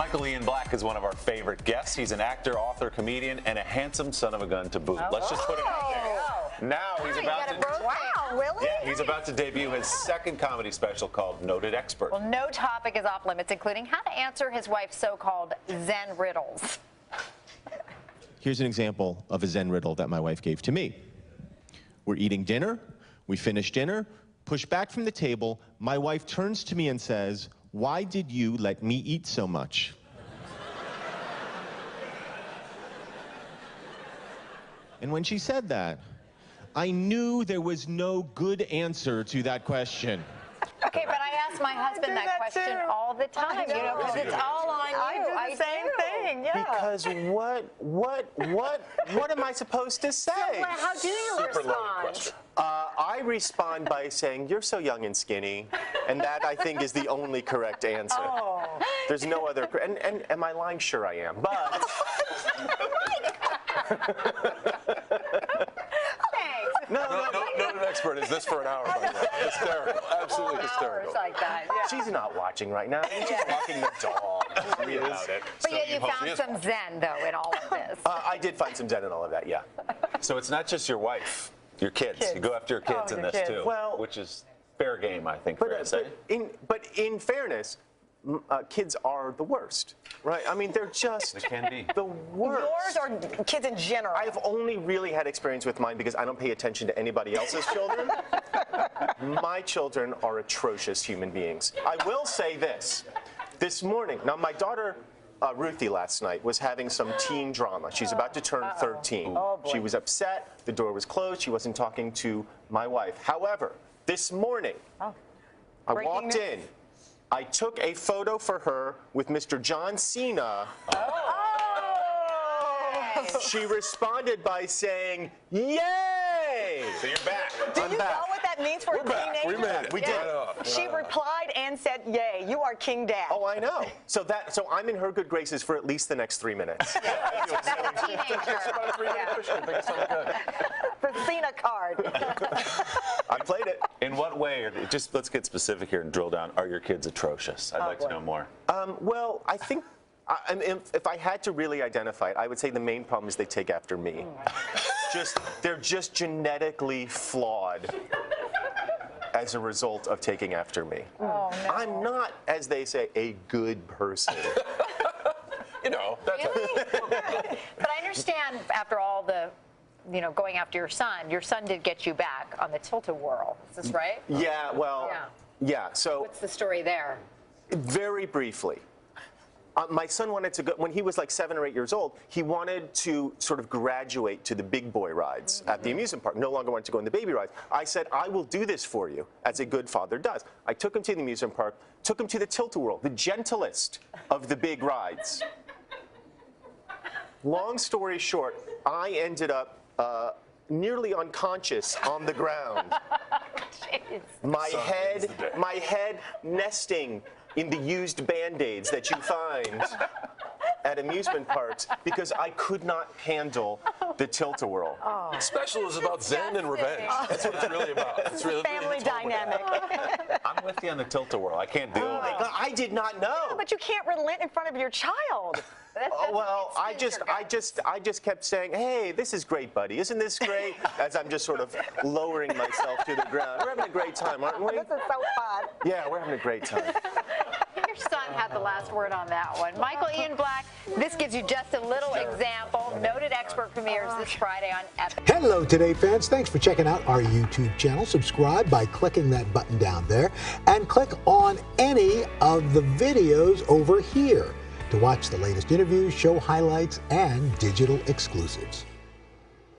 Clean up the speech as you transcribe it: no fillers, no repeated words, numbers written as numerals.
Michael Ian Black is one of our favorite guests. He's an actor, author, comedian, and a handsome son of a gun to boot. Let's just put it out there. Now he's about to... Wow, really? Yeah, he's about to debut his second comedy special called Noted Expert. Well, no topic is off limits, including how to answer his wife's so-called Zen riddles. Here's an example of a Zen riddle that my wife gave to me. We're eating dinner. We finish dinner, push back from the table. My wife turns to me and says, "Why did you let me eat so much?" And when she said that, I knew there was no good answer to that question. Okay, but I ask my husband that question all the time, you know, because it's all on you. I do the same thing, yeah. Because what am I supposed to say? So, how do you respond? I respond by saying, "You're so young and skinny," and that, I think, is the only correct answer. Oh. There's no other, and am I lying? Sure I am, but... Noted expert is this for an hour by now. Hysterical, absolutely hysterical. Like that, yeah. She's not watching right now. She's just walking the dog. She about it. But yet you found some Zen, though, in all of this. I did find some Zen in all of that, yeah. So it's not just your wife, your kids. You go after your kids in this too, which is fair game, I think, fair to say. But in fairness, kids are the worst, right? I mean, they're just they can be. the worst. Yours or kids in general? I've only really had experience with mine because I don't pay attention to anybody else's children. My children are atrocious human beings. I will say this. This morning, now my daughter, Ruthie, last night was having some teen drama. She's about to turn 13. Oh, boy. She was upset. The door was closed. She wasn't talking to my wife. However, this morning, I walked in. I took a photo for her with Mr. John Cena. She responded by saying, "Yay!" So you're back. Do you know what that means for a teenager? We made it. We did. She replied and said, "Yay, you are King Dad." Oh, I know. So I'm in her good graces for at least the next 3 minutes. That's a teenager. The Cena card. I played it. In what way, just let's get specific here and drill down, are your kids atrocious? I'd like to know more. Well, I think, if I had to really identify it, I would say the main problem is they take after me. They're just genetically flawed as a result of taking after me. Oh, no. I'm not, as they say, a good person. You know, that's Really? But I understand after all the, going after your son did get you back on the tilt-a-whirl. Is this right? Yeah, well, yeah. So what's the story there? very briefly. My son wanted to go, when he was like 7 or 8 years old, he wanted to sort of graduate to the big boy rides at the amusement park, no longer wanted to go on the baby rides. I said, "I will do this for you," as a good father does. I took him to the amusement park, took him to the tilt-a-whirl, the gentlest of the big rides. Long story short, I ended up nearly unconscious on the ground. My head nesting in the used Band-Aids that you find at amusement parks because I could not handle the tilt-a-whirl. The special is about Zen and revenge. That's what it's really about. It's really Family dynamic. I'm with you on the tilt-a-whirl. I can't deal with it. I did not know. But you can't relent in front of your child. Oh, well, I just kept saying, "Hey, this is great, buddy. Isn't this great?" As I'm just sort of lowering myself to the ground. We're having a great time, aren't we? This is so fun. Yeah, we're having a great time. Your son had the last word on that one. Michael Ian Black, this gives you just a little example. Noted Expert premieres this Friday on Epic. Hello, Today fans. Thanks for checking out our YouTube channel. Subscribe by clicking that button down there and click on any of the videos over here to watch the latest interviews, show highlights, and digital exclusives.